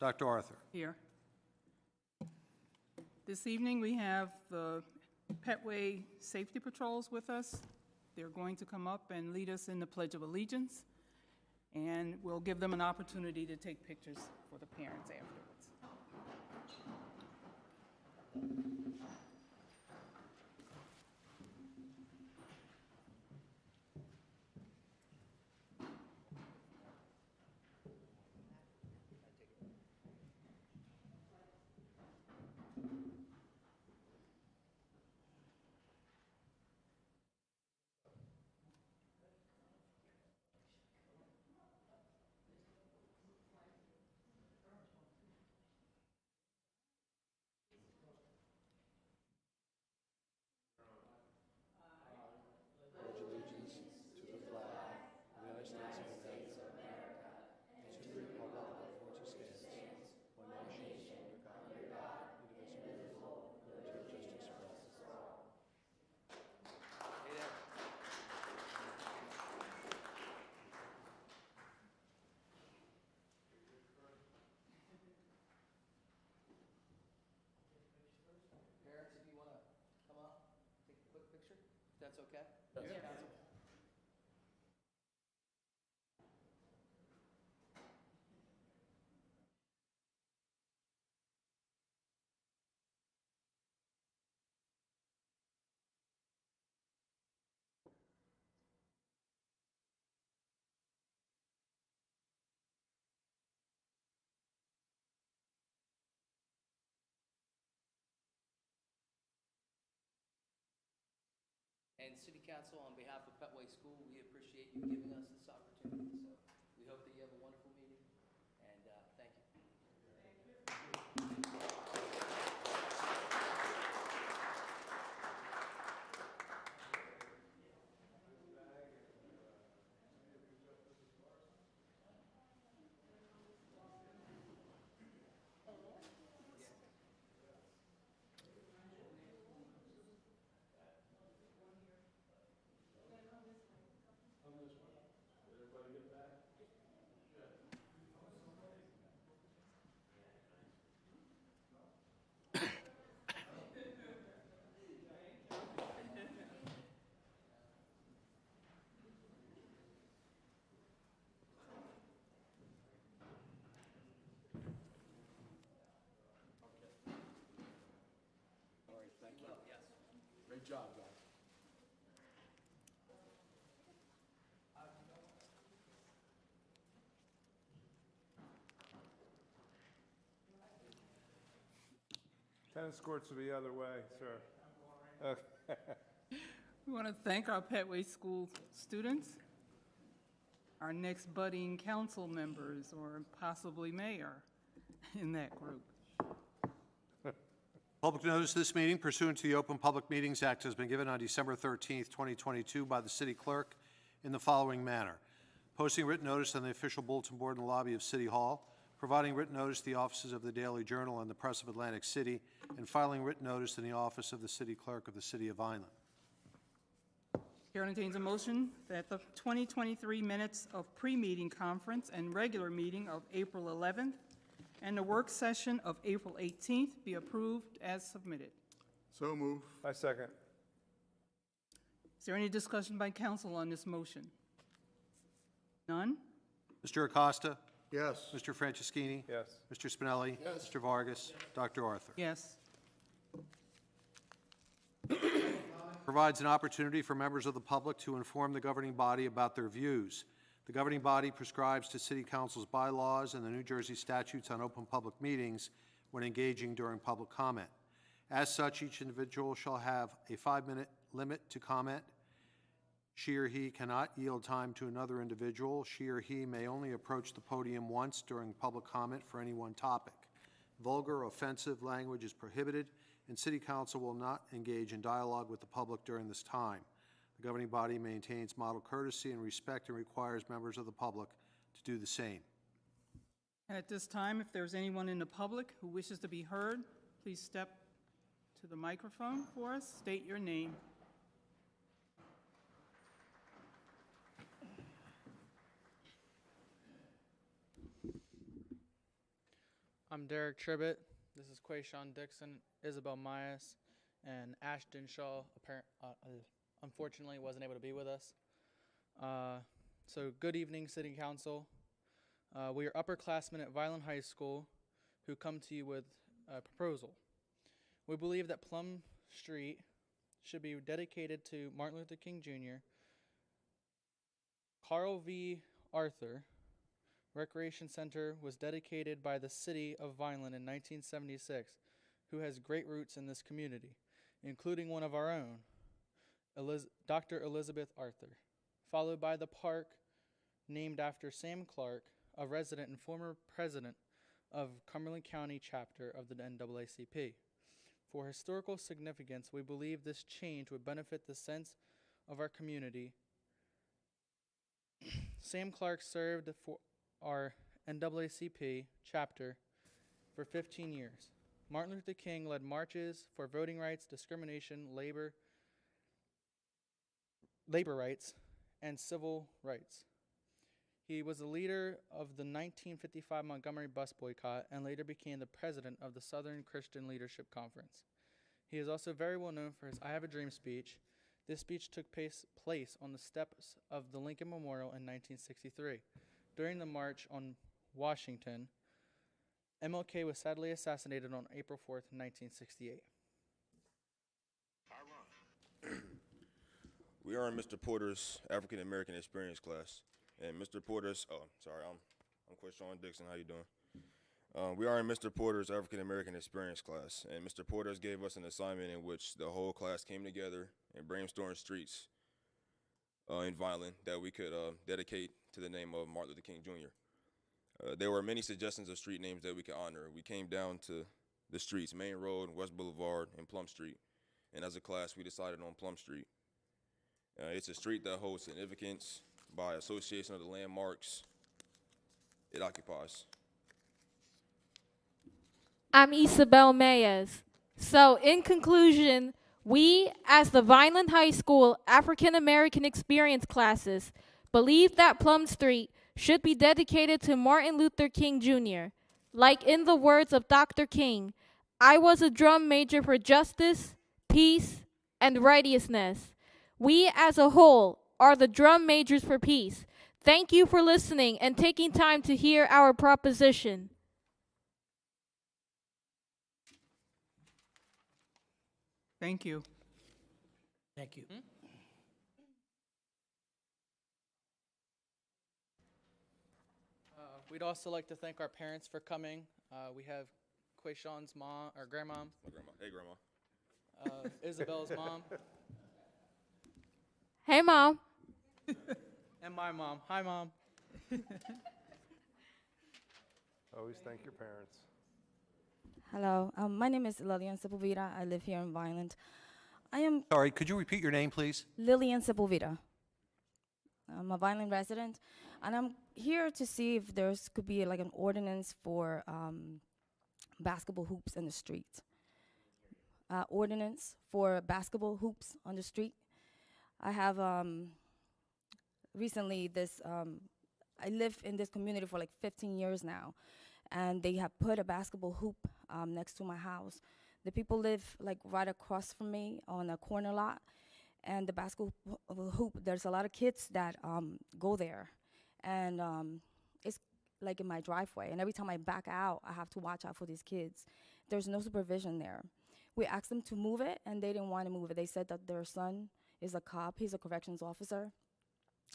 Dr. Arthur. Here. This evening, we have the Petway Safety Patrols with us. They're going to come up and lead us in the Pledge of Allegiance, and we'll give them an opportunity to take pictures for the parents afterwards. Parents, if you want to come up, take a quick picture, if that's okay? Yes. Council? And City Council, on behalf of Petway School, we appreciate you giving us this opportunity. So we hope that you have a wonderful meeting, and thank you. All right, thank you. Yes. Great job, guys. Tennis courts are the other way, sir. We want to thank our Petway School students, our next budding council members, or possibly mayor in that group. Public notice of this meeting pursuant to the Open Public Meetings Act has been given on December 13th, 2022 by the city clerk in the following manner. Posting written notice on the official bulletin board in the lobby of City Hall, providing written notice to the offices of the Daily Journal and the Press of Atlantic City, and filing written notice in the office of the city clerk of the city of Vineland. Chair entertains a motion that the 2023 minutes of pre-meeting conference and regular meeting of April 11th and the work session of April 18th be approved as submitted. So move. I second. Is there any discussion by council on this motion? None? Mr. Acosta? Yes. Mr. Franceschini? Yes. Mr. Spinelli? Yes. Mr. Vargas? Dr. Arthur? Yes. Provides an opportunity for members of the public to inform the governing body about their views. The governing body prescribes to City Council's bylaws and the New Jersey statutes on open public meetings when engaging during public comment. As such, each individual shall have a 5-minute limit to comment. She or he cannot yield time to another individual. She or he may only approach the podium once during public comment for any one topic. Vulgar, offensive language is prohibited, and City Council will not engage in dialogue with the public during this time. The governing body maintains model courtesy and respect and requires members of the public to do the same. And at this time, if there's anyone in the public who wishes to be heard, please step to the microphone for us. State your name. I'm Derek Tribbett. This is Quayshawn Dixon, Isabel Myas, and Ashton Shaw. Unfortunately, wasn't able to be with us. So good evening, City Council. We are upperclassmen at Vineland High School who come to you with a proposal. We believe that Plum Street should be dedicated to Martin Luther King Jr., Carl V. Arthur Recreation Center was dedicated by the city of Vineland in 1976, who has great roots in this community, including one of our own, Dr. Elizabeth Arthur, followed by the park named after Sam Clark, a resident and former president of Cumberland County chapter of the NAACP. For historical significance, we believe this change would benefit the sense of our community. Sam Clark served for our NAACP chapter for 15 years. Martin Luther King led marches for voting rights, discrimination, labor rights, and civil rights. He was the leader of the 1955 Montgomery bus boycott and later became the president of the Southern Christian Leadership Conference. He is also very well known for his I Have a Dream speech. This speech took place on the steps of the Lincoln Memorial in 1963. During the March on Washington, MLK was sadly assassinated on April 4th, 1968. We are in Mr. Porter's African American Experience class, and Mr. Porter's. I'm Quayshawn Dixon. How you doing? We are in Mr. Porter's African American Experience class, and Mr. Porter's gave us an assignment in which the whole class came together and brainstormed streets in Vineland that we could dedicate to the name of Martin Luther King Jr. There were many suggestions of street names that we could honor. We came down to the streets: Main Road, West Boulevard, and Plum Street. And as a class, we decided on Plum Street. It's a street that holds significance by association of the landmarks it occupies. I'm Isabel Mayes. So, in conclusion, we, as the Vineland High School African American Experience classes, believe that Plum Street should be dedicated to Martin Luther King Jr. Like in the words of Dr. King, I was a drum major for justice, peace, and righteousness. We, as a whole, are the drum majors for peace. Thank you for listening and taking time to hear our proposition. Thank you. Thank you. We'd also like to thank our parents for coming. We have Quayshawn's mom, or grandmom, My grandma. Hey, Grandma. Isabel's mom, Hey, Mom. and my mom. Hi, Mom. Always thank your parents. Hello, my name is Lillian Sepulveda. I live here in Vineland. I am Sorry, could you repeat your name, please? Lillian Sepulveda. I'm a Vineland resident, and I'm here to see if there's could be like an ordinance for basketball hoops in the street. Ordinance for basketball hoops on the street. I have recently this. I live in this community for like 15 years now, and they have put a basketball hoop next to my house. The people live like right across from me on a corner lot, and the basketball hoop, there's a lot of kids that go there, and it's like in my driveway, and every time I back out, I have to watch out for these kids. There's no supervision there. We asked them to move it, and they didn't want to move it. They said that their son is a cop, he's a corrections officer,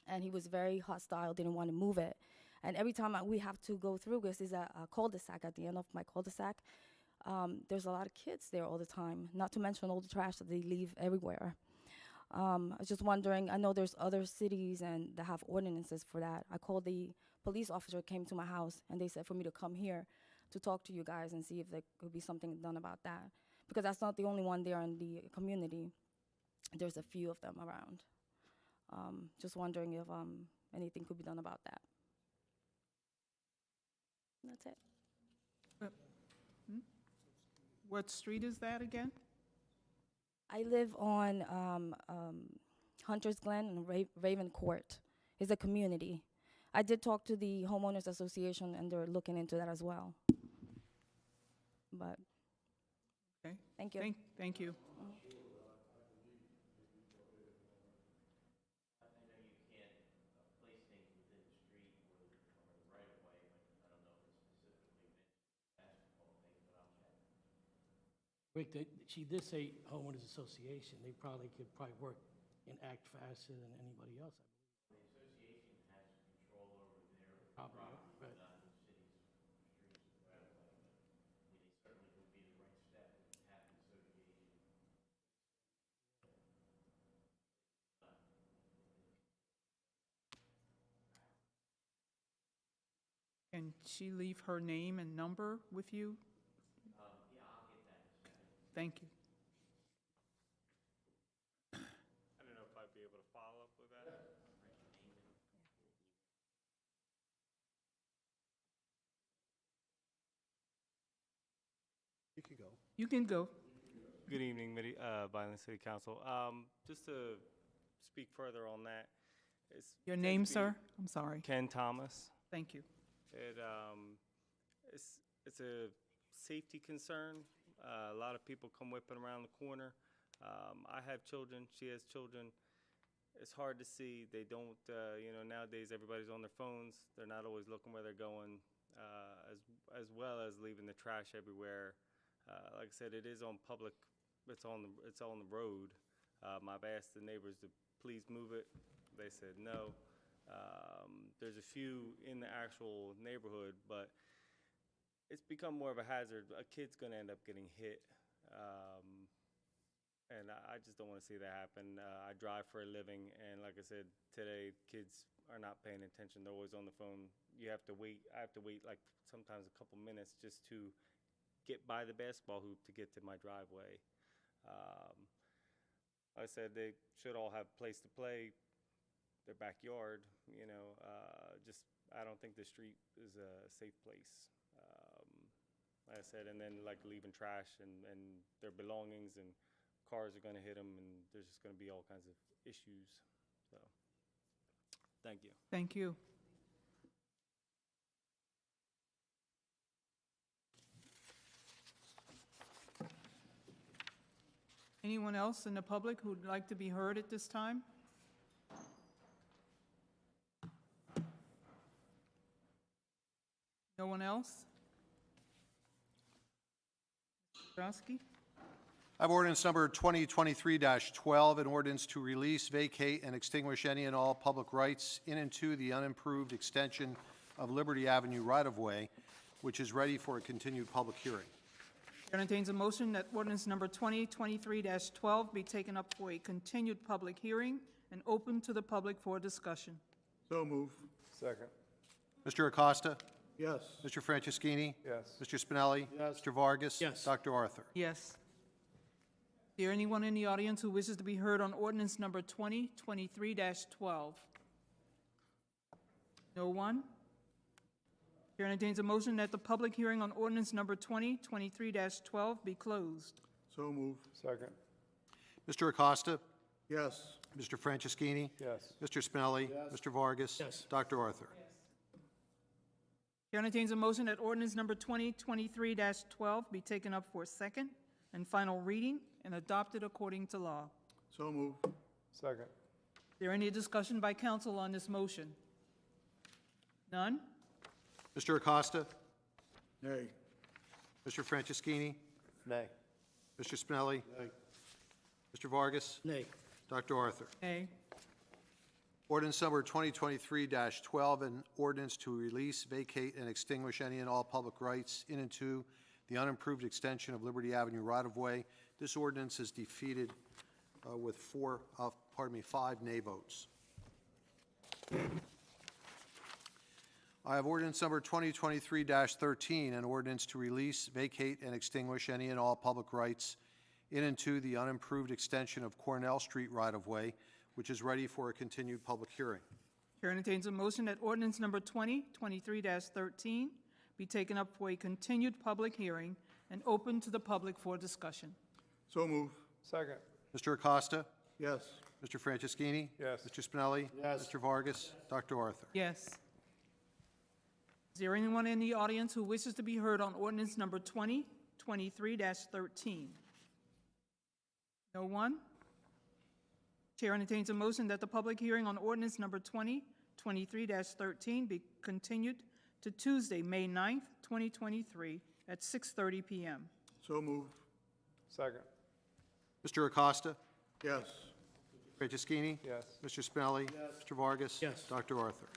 and he was very hostile, didn't want to move it. And every time we have to go through, because there's a cul-de-sac at the end of my cul-de-sac, there's a lot of kids there all the time, not to mention all the trash that they leave everywhere. I was just wondering, I know there's other cities and that have ordinances for that. I called the police officer, came to my house, and they said for me to come here to talk to you guys and see if there could be something done about that. Because that's not the only one there in the community. There's a few of them around. Just wondering if anything could be done about that. That's it. What street is that again? I live on Hunter's Glen and Raven Court. It's a community. I did talk to the homeowners association, and they're looking into that as well. but Okay. thank you. Thank you. Rick, she did say homeowners association, they probably could work and act faster than anybody else, I believe. The association has control over their property, right? Not the city's streets or right away, but it certainly would be the right step to have the association. Can she leave her name and number with you? Yeah, I'll get that in a second. Thank you. I don't know if I'd be able to follow up with that. You can go. You can go. Good evening, Vineland City Council. Just to speak further on that, Your name, sir? I'm sorry. Ken Thomas. Thank you. It's a safety concern. A lot of people come whipping around the corner. I have children. She has children. It's hard to see. They don't, nowadays everybody's on their phones. They're not always looking where they're going, as well as leaving the trash everywhere. Like I said, it is on public. It's on the road. I've asked the neighbors to please move it. They said no. There's a few in the actual neighborhood, but it's become more of a hazard. A kid's going to end up getting hit, and I just don't want to see that happen. I drive for a living, and like I said, today kids are not paying attention. They're always on the phone. You have to wait. I have to wait like sometimes a couple minutes just to get by the basketball hoop to get to my driveway. Like I said, they should all have a place to play, their backyard, I don't think the street is a safe place. Like I said, and then like leaving trash and their belongings, and cars are gonna hit them, and there's just gonna be all kinds of issues, so, thank you. Thank you. Anyone else in the public who'd like to be heard at this time? No one else? Drosky? I have ordinance number 2023-12, an ordinance to release, vacate, and extinguish any and all public rights in and to the unimproved extension of Liberty Avenue right-of-way, which is ready for a continued public hearing. Chair entertains a motion that ordinance number 2023-12 be taken up for a continued public hearing and open to the public for discussion. So move. Second. Mr. Acosta? Yes. Mr. Franceschini? Yes. Mr. Spinelli? Yes. Mr. Vargas? Yes. Dr. Arthur? Yes. Is there anyone in the audience who wishes to be heard on ordinance number 2023-12? No one? Chair entertains a motion that the public hearing on ordinance number 2023-12 be closed. So move. Second. Mr. Acosta? Yes. Mr. Franceschini? Yes. Mr. Spinelli? Mr. Vargas? Yes. Dr. Arthur? Chair entertains a motion that ordinance number 2023-12 be taken up for second and final reading and adopted according to law. So move. Second. Is there any discussion by council on this motion? None? Mr. Acosta? Nay. Mr. Franceschini? Nay. Mr. Spinelli? Nay. Mr. Vargas? Nay. Dr. Arthur? Nay. Ordinance number 2023-12, an ordinance to release, vacate, and extinguish any and all public rights in and to the unimproved extension of Liberty Avenue right-of-way. This ordinance is defeated with 5 nay votes. I have ordinance number 2023-13, an ordinance to release, vacate, and extinguish any and all public rights in and to the unimproved extension of Cornell Street right-of-way, which is ready for a continued public hearing. Chair entertains a motion that ordinance number 2023-13 be taken up for a continued public hearing and open to the public for discussion. So move. Second. Mr. Acosta? Yes. Mr. Franceschini? Yes. Mr. Spinelli? Yes. Mr. Vargas? Dr. Arthur? Yes. Is there anyone in the audience who wishes to be heard on ordinance number 2023-14? 2023-13? No one? Chair entertains a motion that the public hearing on ordinance number 2023-13 be continued to Tuesday, May 9th, 2023, at 6:30 p.m. So move. Second. Mr. Acosta? Yes. Franceschini? Yes. Mr. Spinelli? Mr. Vargas? Yes. Dr. Arthur?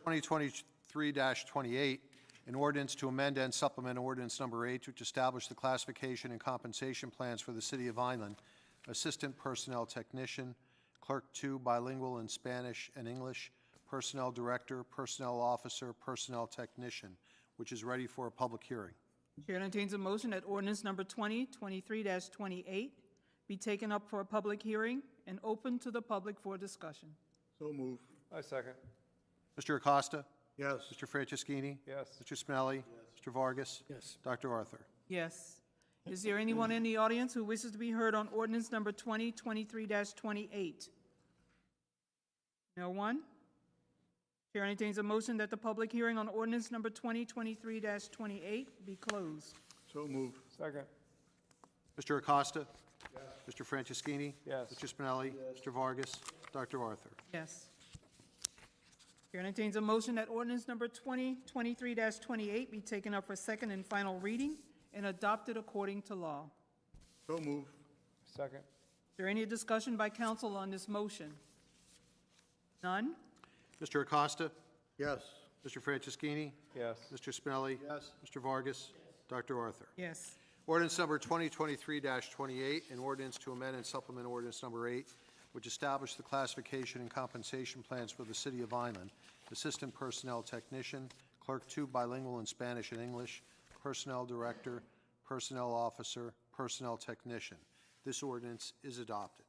2023-28, an ordinance to amend and supplement ordinance number 8, which established the classification and compensation plans for the City of Vineland, Assistant Personnel Technician, Clerk 2, bilingual in Spanish and English, Personnel Director, Personnel Officer, Personnel Technician, which is ready for a public hearing. Chair entertains a motion that ordinance number 2023-28 be taken up for a public hearing and open to the public for discussion. So move. I second. Mr. Acosta? Yes. Mr. Franceschini? Yes. Mr. Spinelli? Mr. Vargas? Yes. Dr. Arthur? Yes. Is there anyone in the audience who wishes to be heard on ordinance number 2023-28? No one? Chair entertains a motion that the public hearing on ordinance number 2023-28 be closed. So move. Second. Mr. Acosta? Mr. Franceschini? Yes. Mr. Spinelli? Mr. Vargas? Dr. Arthur? Yes. Chair entertains a motion that ordinance number 2023-28 be taken up for second and final reading and adopted according to law. So move. Second. Is there any discussion by council on this motion? None? Mr. Acosta? Yes. Mr. Franceschini? Yes. Mr. Spinelli? Yes. Mr. Vargas? Dr. Arthur? Yes. Ordinance number 2023-28, an ordinance to amend and supplement ordinance number 8, which established the classification and compensation plans for the City of Vineland, Assistant Personnel Technician, Clerk 2, bilingual in Spanish and English, Personnel Director, Personnel Officer, Personnel Technician. This ordinance is adopted.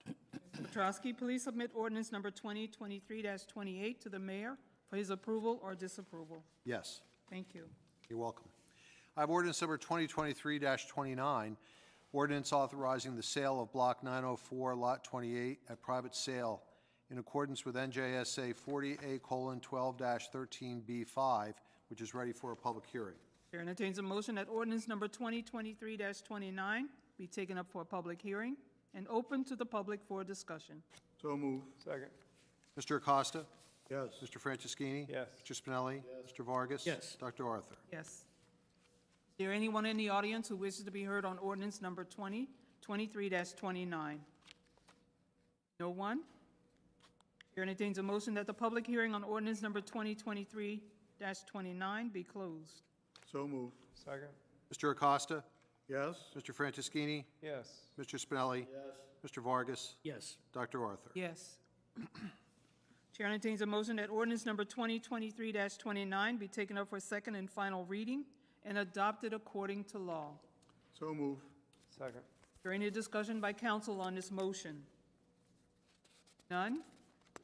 Petrosky, please submit ordinance number 2023-28 to the mayor for his approval or disapproval. Yes, Thank you. you're welcome. I have ordinance number 2023-29, ordinance authorizing the sale of Block 904, Lot 28 at private sale in accordance with NJSA 40A:12-13B5, which is ready for a public hearing. Chair entertains a motion that ordinance number 2023-29 be taken up for a public hearing and open to the public for discussion. So move. Second. Mr. Acosta? Yes. Mr. Franceschini? Yes. Mr. Spinelli? Mr. Vargas? Yes. Dr. Arthur? Yes. Is there anyone in the audience who wishes to be heard on ordinance number 2023-29? No one? Chair entertains a motion that the public hearing on ordinance number 2023-29 be closed. So move. Second. Mr. Acosta? Yes. Mr. Franceschini? Yes. Mr. Spinelli? Mr. Vargas? Yes. Dr. Arthur? Yes. Chair entertains a motion that ordinance number 2023-29 be taken up for second and final reading and adopted according to law. So move. Second. Is there any discussion by council on this motion? None?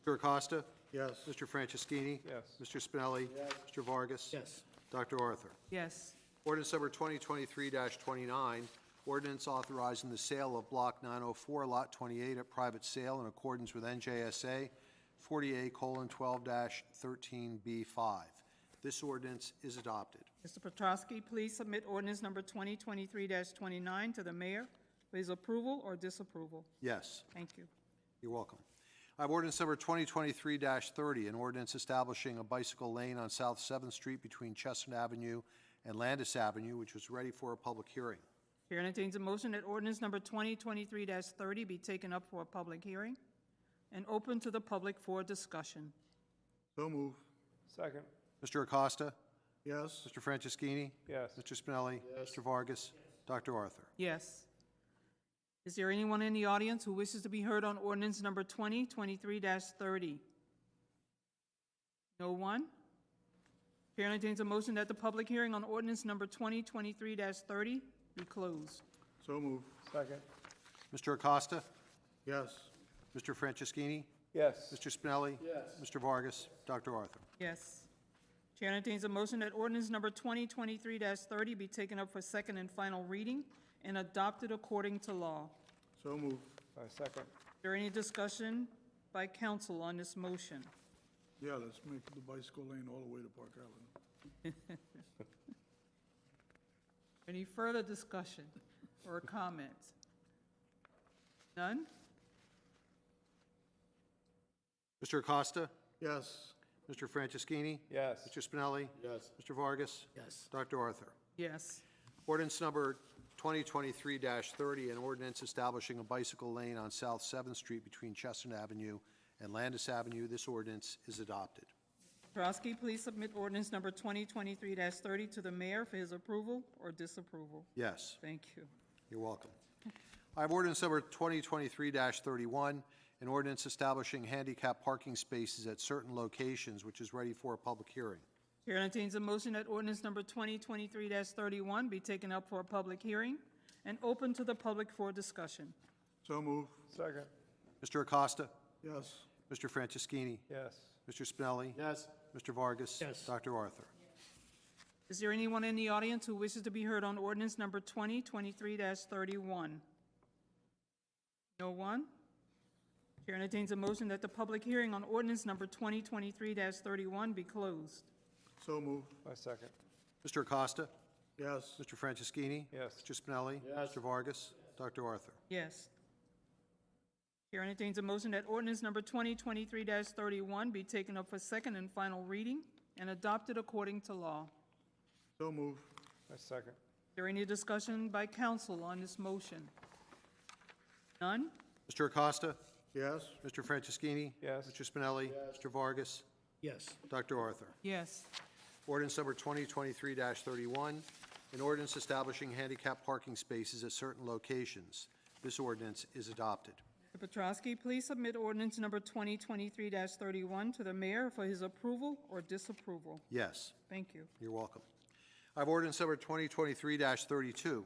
Mr. Acosta? Yes. Mr. Franceschini? Yes. Mr. Spinelli? Mr. Vargas? Yes. Dr. Arthur? Yes. Ordinance number 2023-29, ordinance authorizing the sale of Block 904, Lot 28 at private sale in accordance with NJSA 40A:12-13B5. This ordinance is adopted. Mr. Petrosky, please submit ordinance number 2023-29 to the mayor for his approval or disapproval. Yes, Thank you. you're welcome. I have ordinance number 2023-30, an ordinance establishing a bicycle lane on South 7th Street between Chestnut Avenue and Landis Avenue, which was ready for a public hearing. Chair entertains a motion that ordinance number 2023-30 be taken up for a public hearing and open to the public for discussion. So move. Second. Mr. Acosta? Yes. Mr. Franceschini? Yes. Mr. Spinelli? Mr. Vargas? Dr. Arthur? Yes. Is there anyone in the audience who wishes to be heard on ordinance number 2023-30? No one? Chair entertains a motion that the public hearing on ordinance number 2023-30 be closed. So move. Second. Mr. Acosta? Yes. Mr. Franceschini? Yes. Mr. Spinelli? Mr. Vargas? Dr. Arthur? Yes. Chair entertains a motion that ordinance number 2023-30 be taken up for second and final reading and adopted according to law. So move. I second. Is there any discussion by council on this motion? Yeah, let's make the bicycle lane all the way to Park Avenue. Any further discussion or comments? None? Mr. Acosta? Yes. Mr. Franceschini? Yes. Mr. Spinelli? Yes. Mr. Vargas? Yes. Dr. Arthur? Yes. Ordinance number 2023-30, an ordinance establishing a bicycle lane on South 7th Street between Chestnut Avenue and Landis Avenue. This ordinance is adopted. Petrowski, please submit ordinance number 2023-30 to the mayor for his approval or disapproval. Yes, Thank you. you're welcome. I have ordinance number 2023-31, an ordinance establishing handicap parking spaces at certain locations, which is ready for a public hearing. Chair entertains a motion that ordinance number 2023-31 be taken up for a public hearing and open to the public for discussion. So move. Second. Mr. Acosta? Yes. Mr. Franceschini? Yes. Mr. Spinelli? Yes. Mr. Vargas? Yes. Dr. Arthur? Is there anyone in the audience who wishes to be heard on ordinance number 2023-31? No one? Chair entertains a motion that the public hearing on ordinance number 2023-31 be closed. So move. I second. Mr. Acosta? Yes. Mr. Franceschini? Yes. Mr. Spinelli? Yes. Mr. Vargas? Dr. Arthur? Yes. Chair entertains a motion that ordinance number 2023-31 be taken up for second and final reading and adopted according to law. So move. I second. Is there any discussion by council on this motion? None? Mr. Acosta? Yes. Mr. Franceschini? Yes. Mr. Spinelli? Mr. Vargas? Yes. Dr. Arthur? Yes. Ordinance number 2023-31, an ordinance establishing handicap parking spaces at certain locations. This ordinance is adopted. Mr. Petrowski, please submit ordinance number 2023-31 to the mayor for his approval or disapproval. Yes, Thank you. you're welcome. I have ordinance number 2023-32,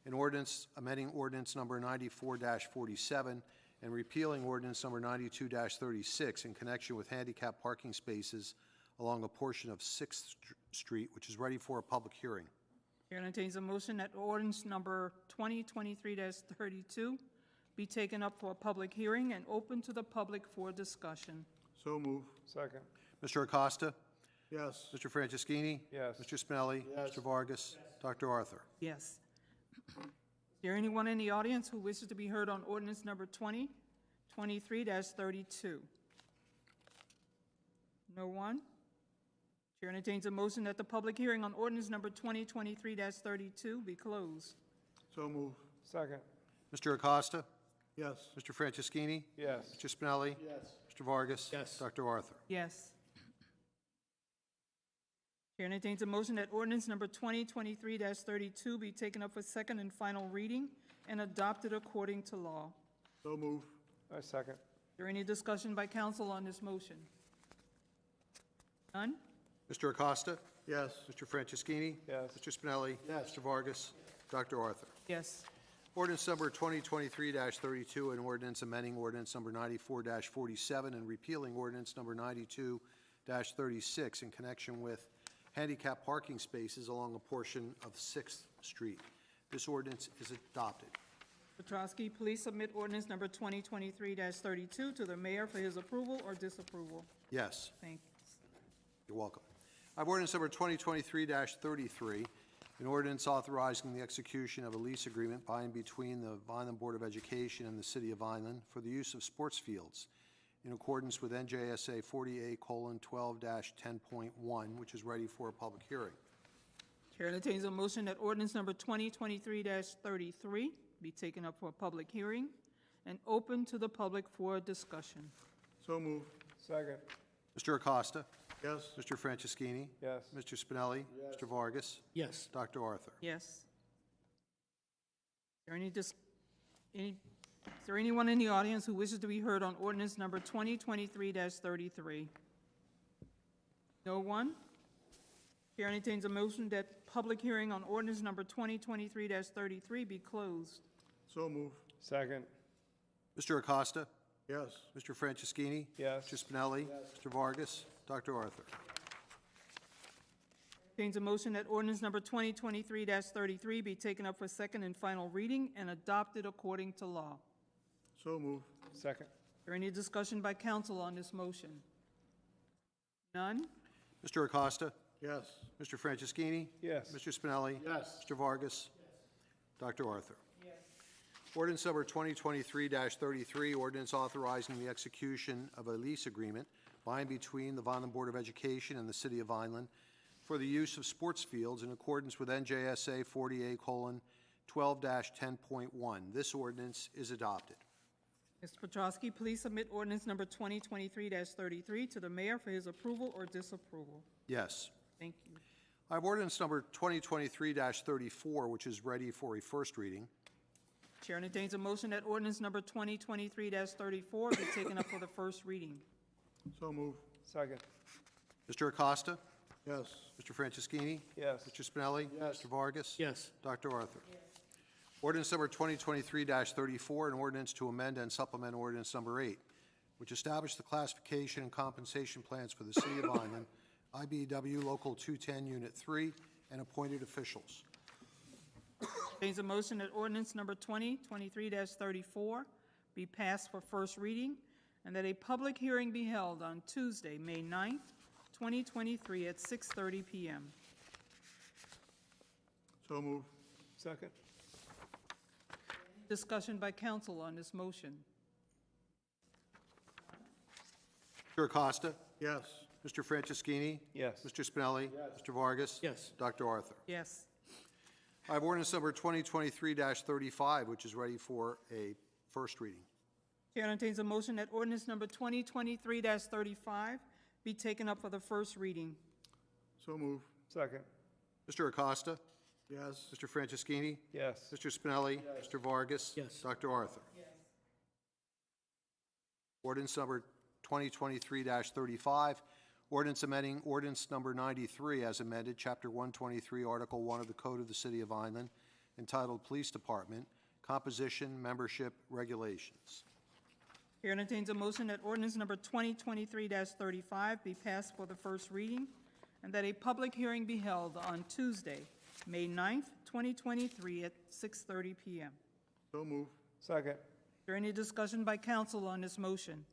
an ordinance amending ordinance number 94-47 and repealing ordinance number 92-36 in connection with handicap parking spaces along a portion of 6th Street, which is ready for a public hearing. Chair entertains a motion that ordinance number 2023-32 be taken up for a public hearing and open to the public for discussion. So move. Second. Mr. Acosta? Yes. Mr. Franceschini? Yes. Mr. Spinelli? Yes. Mr. Vargas? Dr. Arthur? Yes. Is there anyone in the audience who wishes to be heard on ordinance number 2023-32? No one? Chair entertains a motion that the public hearing on ordinance number 2023-32 be closed. So move. Second. Mr. Acosta? Yes. Mr. Franceschini? Yes. Mr. Spinelli? Yes. Mr. Vargas? Yes. Dr. Arthur? Yes. Chair entertains a motion that ordinance number 2023-32 be taken up for second and final reading and adopted according to law. So move. I second. Is there any discussion by council on this motion? None? Mr. Acosta? Yes. Mr. Franceschini? Yes. Mr. Spinelli? Yes. Mr. Vargas? Dr. Arthur? Yes. Ordinance number 2023-32, an ordinance amending ordinance number 94-47 and repealing ordinance number 92-36 in connection with handicap parking spaces along a portion of 6th Street. This ordinance is adopted. Petrowski, please submit ordinance number 2023-32 to the mayor for his approval or disapproval. Yes, Thanks. you're welcome. I have ordinance number 2023-33, an ordinance authorizing the execution of a lease agreement by and between the Vineland Board of Education and the City of Vineland for the use of sports fields in accordance with NJSA 40A:12-10.1, which is ready for a public hearing. Chair entertains a motion that ordinance number 2023-33 be taken up for a public hearing and open to the public for discussion. So move. Second. Mr. Acosta? Yes. Mr. Franceschini? Yes. Mr. Spinelli? Yes. Mr. Vargas? Yes. Dr. Arthur? Yes. Is there is there anyone in the audience who wishes to be heard on ordinance number 2023-33? No one? Chair entertains a motion that public hearing on ordinance number 2023-33 be closed. So move. Second. Mr. Acosta? Yes. Mr. Franceschini? Yes. Mr. Spinelli? Mr. Vargas? Dr. Arthur? Entertains a motion that ordinance number 2023-33 be taken up for second and final reading and adopted according to law. So move. Second. Is there any discussion by council on this motion? None? Mr. Acosta? Yes. Mr. Franceschini? Yes. Mr. Spinelli? Yes. Mr. Vargas? Dr. Arthur? Ordinance number 2023-33, ordinance authorizing the execution of a lease agreement by and between the Vineland Board of Education and the City of Vineland for the use of sports fields in accordance with NJSA 40A:12-10.1. This ordinance is adopted. Mr. Petrowski, please submit ordinance number 2023-33 to the mayor for his approval or disapproval. Yes. Thank you. I have ordinance number 2023-34, which is ready for a first reading. Chair entertains a motion that ordinance number 2023-34 be taken up for the first reading. So move. Second. Mr. Acosta? Yes. Mr. Franceschini? Yes. Mr. Spinelli? Yes. Mr. Vargas? Yes. Dr. Arthur? Ordinance number 2023-34, an ordinance to amend and supplement ordinance number 8, which established the classification and compensation plans for the City of Vineland, IBEW Local 210, Unit 3, and appointed officials. Entertains a motion that ordinance number 2023-34 be passed for first reading and that a public hearing be held on Tuesday, May 9th, 2023 at 6:30 p.m. So move. Second. Discussion by council on this motion. Mr. Acosta? Yes. Mr. Franceschini? Yes. Mr. Spinelli? Mr. Vargas? Yes. Dr. Arthur? Yes. I have ordinance number 2023-35, which is ready for a first reading. Chair entertains a motion that ordinance number 2023-35 be taken up for the first reading. So move. Second. Mr. Acosta? Yes. Mr. Franceschini? Yes. Mr. Spinelli? Mr. Vargas? Yes. Dr. Arthur? Ordinance number 2023-35, ordinance amending ordinance number 93 as amended, Chapter 123, Article 1 of the Code of the City of Vineland, entitled Police Department, Composition, Membership, Regulations. Chair entertains a motion that ordinance number 2023-35 be passed for the first reading and that a public hearing be held on Tuesday, May 9th, 2023 at 6:30 p.m. So move. Second. Is there any discussion by council on this motion?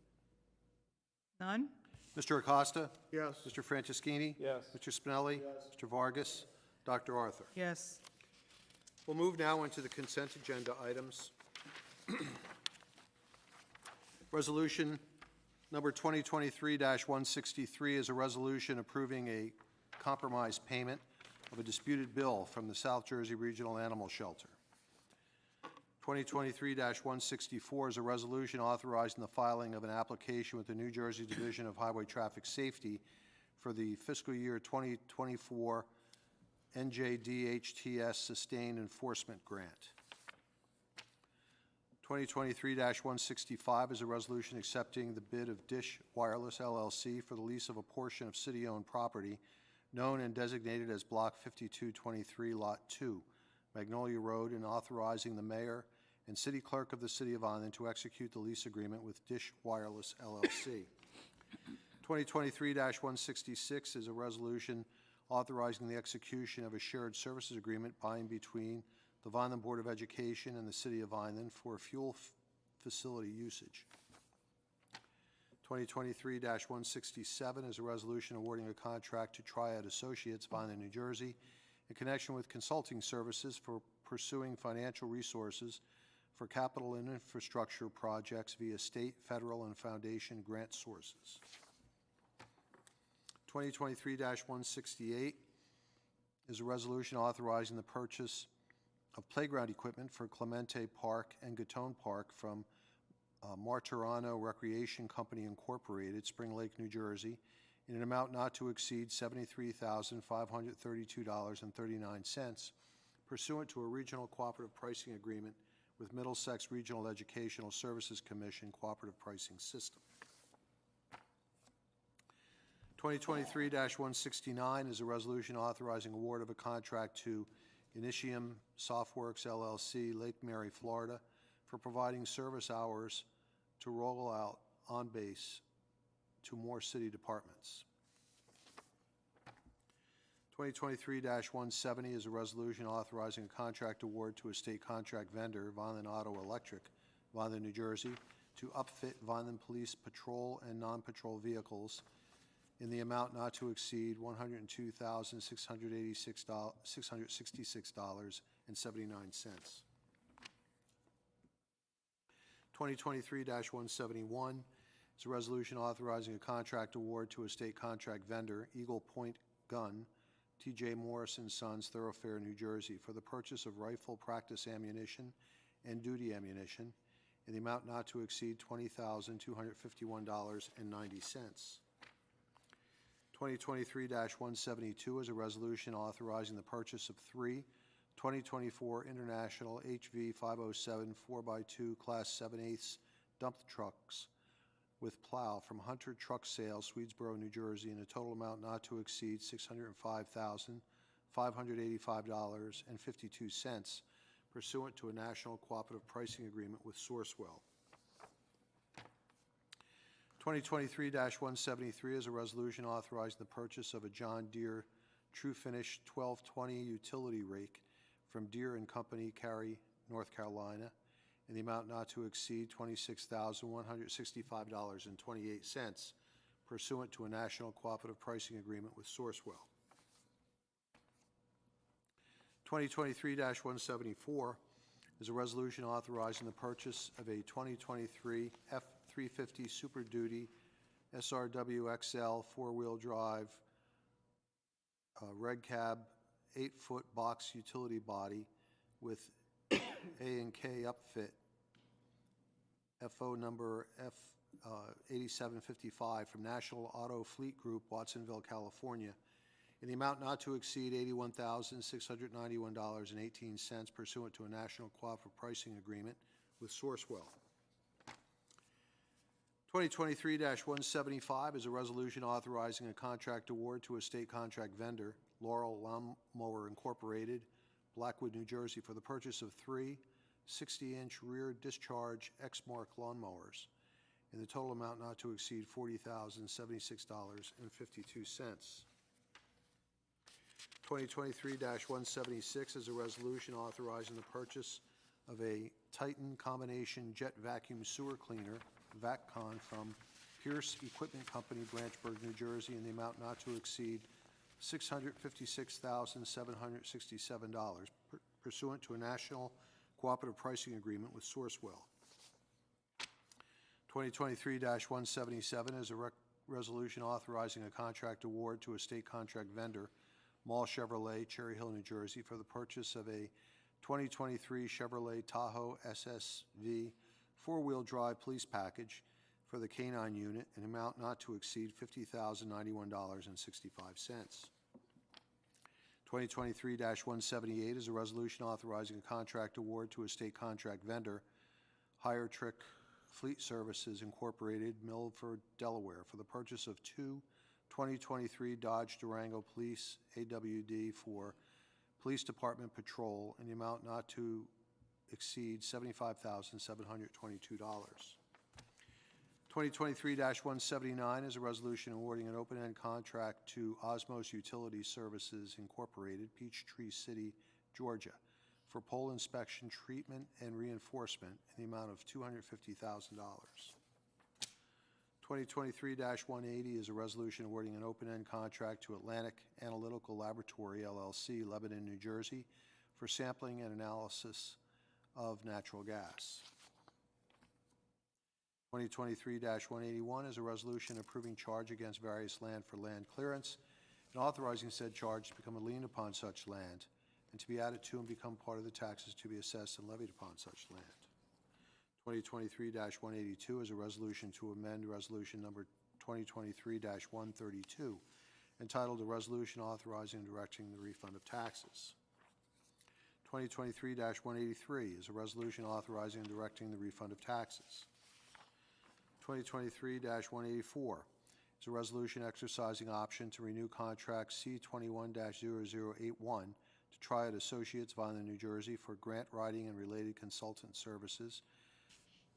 None? Mr. Acosta? Yes. Mr. Franceschini? Yes. Mr. Spinelli? Mr. Vargas? Dr. Arthur? Yes. We'll move now into the consent agenda items. Resolution number 2023-163 is a resolution approving a compromise payment of a disputed bill from the South Jersey Regional Animal Shelter. 2023-164 is a resolution authorizing the filing of an application with the New Jersey Division of Highway Traffic Safety for the fiscal year 2024 NJDHTS Sustained Enforcement Grant. 2023-165 is a resolution accepting the bid of Dish Wireless LLC for the lease of a portion of city-owned property known and designated as Block 5223, Lot 2, Magnolia Road, and authorizing the mayor and city clerk of the City of Vineland to execute the lease agreement with Dish Wireless LLC. 2023-166 is a resolution authorizing the execution of a shared services agreement by and between the Vineland Board of Education and the City of Vineland for fuel facility usage. 2023-167 is a resolution awarding a contract to Triad Associates, Vineland, New Jersey, in connection with consulting services for pursuing financial resources for capital and infrastructure projects via state, federal, and foundation grant sources. 2023-168 is a resolution authorizing the purchase of playground equipment for Clemente Park and Gatone Park from Martirano Recreation Company Incorporated, Spring Lake, New Jersey, in an amount not to exceed $73,532.39, pursuant to a regional cooperative pricing agreement with Middlesex Regional Educational Services Commission Cooperative Pricing System. 2023-169 is a resolution authorizing award of a contract to Initium Softworks LLC, Lake Mary, Florida, for providing service hours to roll out on base to more city departments. 2023-170 is a resolution authorizing a contract award to a state contract vendor, Vineland Auto Electric, Vineland, New Jersey, to upfit Vineland Police patrol and non-patrol vehicles in the amount not to exceed $102,666.79. 2023-171 is a resolution authorizing a contract award to a state contract vendor, Eagle Point Gun, T.J. Morris & Sons, Thoroughfare, New Jersey, for the purchase of rifle practice ammunition and duty ammunition in the amount not to exceed $20,251.90. 2023-172 is a resolution authorizing the purchase of 3 2024 International HV 507 4x2 Class 7/8 dump trucks with plow from Hunter Truck Sales, Swedesboro, New Jersey, in a total amount not to exceed $605,585.52 pursuant to a national cooperative pricing agreement with Sourcewell. 2023-173 is a resolution authorizing the purchase of a John Deere True Finish 1220 utility rake from Deere & Company, Cary, North Carolina, in the amount not to exceed $26,165.28 pursuant to a national cooperative pricing agreement with Sourcewell. 2023-174 is a resolution authorizing the purchase of a 2023 F-350 Super Duty SRW XL four-wheel drive red cab 8-foot box utility body with A&K upfit, FO number F8755 from National Auto Fleet Group, Watsonville, California, in the amount not to exceed $81,691.18 pursuant to a national cooperative pricing agreement with Sourcewell. 2023-175 is a resolution authorizing a contract award to a state contract vendor, Laurel Lawnmower Incorporated, Blackwood, New Jersey, for the purchase of 3 60-inch rear discharge Exmark lawnmowers in the total amount not to exceed $40,076.52. 2023-176 is a resolution authorizing the purchase of a Titan combination jet vacuum sewer cleaner, VACCON, from Pierce Equipment Company, Branchburg, New Jersey, in the amount not to exceed $656,767 pursuant to a national cooperative pricing agreement with Sourcewell. 2023-177 is a resolution authorizing a contract award to a state contract vendor, Mall Chevrolet, Cherry Hill, New Jersey, for the purchase of a 2023 Chevrolet Tahoe SSV four-wheel drive police package for the K-9 unit, an amount not to exceed $50,091.65. 2023-178 is a resolution authorizing a contract award to a state contract vendor, Hire Trick Fleet Services Incorporated, Milford, Delaware, for the purchase of 2 2023 Dodge Durango Police AWD for Police Department Patrol in the amount not to exceed $75,722. 2023-179 is a resolution awarding an open-end contract to Osmos Utility Services Incorporated, Peachtree City, Georgia, for pole inspection, treatment, and reinforcement in the amount of $250,000. 2023-180 is a resolution awarding an open-end contract to Atlantic Analytical Laboratory, LLC, Lebanon, New Jersey, for sampling and analysis of natural gas. 2023-181 is a resolution approving charge against various land for land clearance and authorizing said charge to become a lien upon such land and to be added to and become part of the taxes to be assessed and levied upon such land. 2023-182 is a resolution to amend resolution number 2023-132, entitled "A Resolution Authorizing and Directing the Refund of Taxes." 2023-183 is a resolution authorizing and directing the refund of taxes. 2023-184 is a resolution exercising option to renew contract C21-0081 to Triad Associates, Vineland, New Jersey, for grant writing and related consultant services,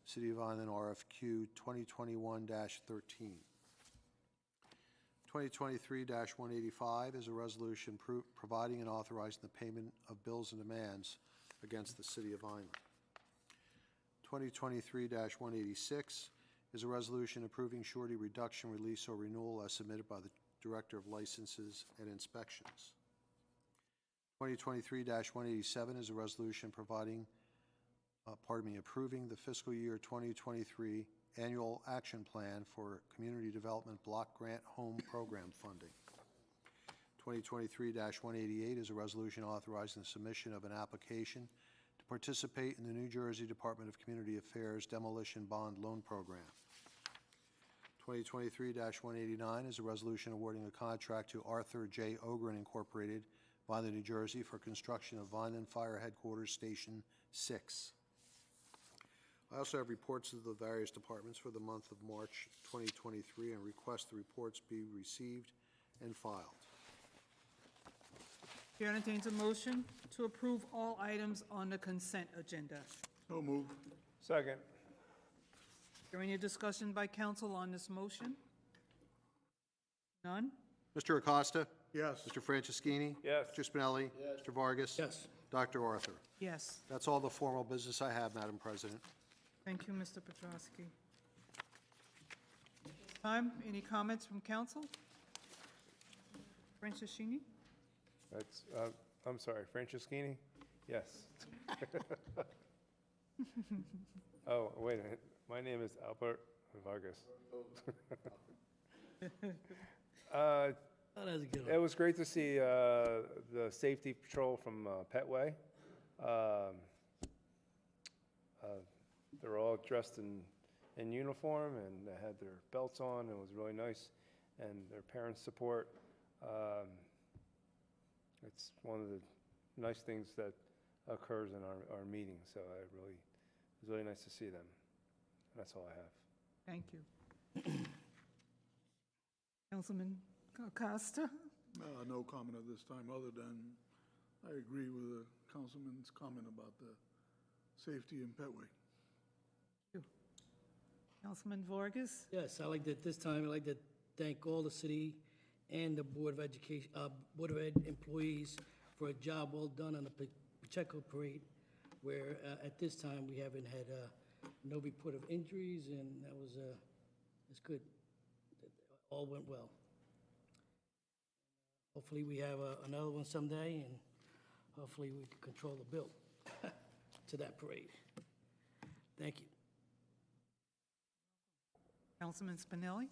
City of Vineland RFQ 2021-13. 2023-185 is a resolution providing and authorizing the payment of bills and demands against the City of Vineland. 2023-186 is a resolution approving surety reduction, release, or renewal as submitted by the Director of Licenses and Inspections. 2023-187 is a resolution approving the fiscal year 2023 annual action plan for Community Development Block Grant Home Program funding. 2023-188 is a resolution authorizing the submission of an application to participate in the New Jersey Department of Community Affairs Demolition Bond Loan Program. 2023-189 is a resolution awarding a contract to Arthur J. Ogren Incorporated, Vineland, New Jersey, for construction of Vineland Fire Headquarters Station 6. I also have reports of the various departments for the month of March 2023 and request the reports be received and filed. Chair entertains a motion to approve all items on the consent agenda. So move. Second. Is there any discussion by council on this motion? None? Mr. Acosta? Yes. Mr. Franceschini? Yes. Mr. Spinelli? Yes. Mr. Vargas? Yes. Dr. Arthur? Yes. That's all the formal business I have, Madam President. Thank you, Mr. Petrosky. Any comments from council? Franceschini? That's, I'm sorry, Franceschini? Yes. Oh, wait a minute. My name is Albert Vargas. Oh, that's a good It one. was great to see the safety patrol from Petway. They're all dressed in uniform and they had their belts on. It was really nice. And their parents' support. It's one of the nice things that occurs in our meetings. So it was really nice to see them. That's all I have. Thank you. Councilman Acosta? No comment at this time, other than I agree with the councilman's comment about the safety in Petway. Councilman Vargas? Yes, I like that this time, I'd like to thank all the city and the Board of Education, Board of Ed employees for a job well done on the Pacheco Parade, where at this time, we haven't had no report of injuries, and that was, it's good. All went well. Hopefully, we have another one someday, and hopefully, we can control the bill to that parade. Thank you. Councilman Spinelli?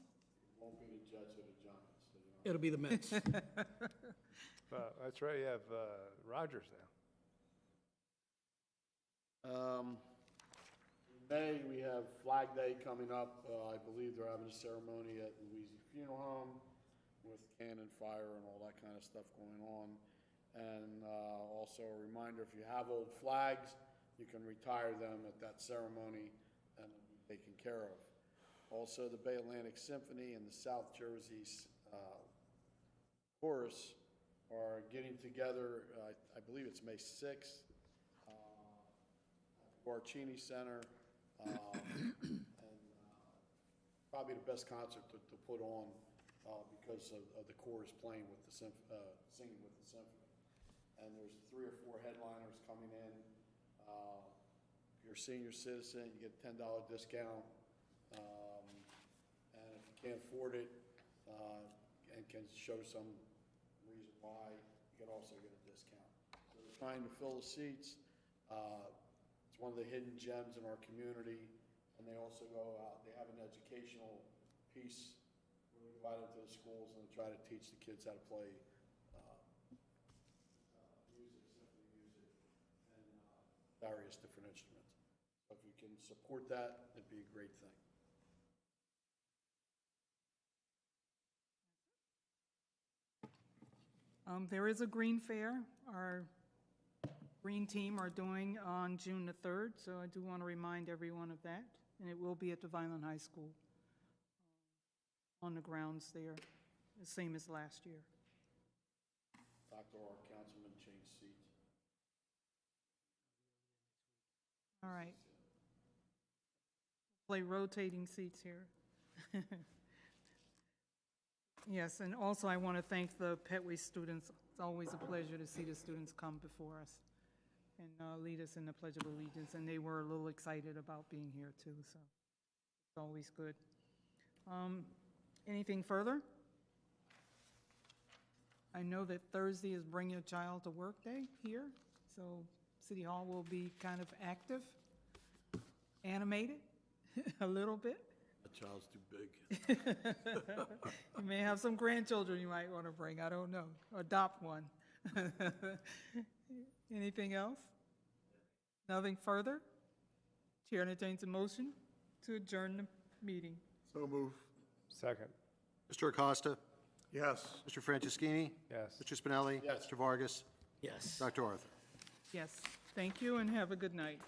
Won't be the Jets or the Giants, so you know. It'll be the Mets. That's right, you have Rogers now. In May, we have Flag Day coming up. I believe they're having a ceremony at Louisiana Funeral Home with cannon fire and all that kind of stuff going on. And also a reminder, if you have old flags, you can retire them at that ceremony and they'll be taken care of. Also, the Bay Atlantic Symphony and the South Jersey Chorus are getting together, I believe it's May 6th, at the Barcini Center, and probably the best concert to put on because of the chorus playing with the singing with the symphony. And there's 3 or 4 headliners coming in. If you're a senior citizen, you get a $10 discount. And if you can't afford it and can show some reason why, you can also get a discount. So they're trying to fill the seats. It's one of the hidden gems in our community. And they also go out, they have an educational piece where they go out into the schools and try to teach the kids how to play music, symphony music, and various different instruments. So if we can support that, it'd be a great thing. There is a green fair our green team are doing on June the 3rd, so I do want to remind everyone of that. And it will be at the Vineland High School on the grounds there, the same as last year. Dr. R. Councilman changed seats. All right. Play rotating seats here. Yes, and also I want to thank the Petway students. It's always a pleasure to see the students come before us and lead us in the Pledge of Allegiance, and they were a little excited about being here too, so It's always good. Anything further? I know that Thursday is Bring Your Child to Work Day here, so City Hall will be kind of active, animated, a little bit. The child's too big. You may have some grandchildren you might want to bring, I don't know, adopt one. Anything else? Nothing further? Chair entertains a motion to adjourn the meeting. So move. Second. Mr. Acosta? Yes. Mr. Franceschini? Yes. Mr. Spinelli? Yes. Mr. Vargas? Yes. Dr. Arthur? Yes, thank you and have a good night.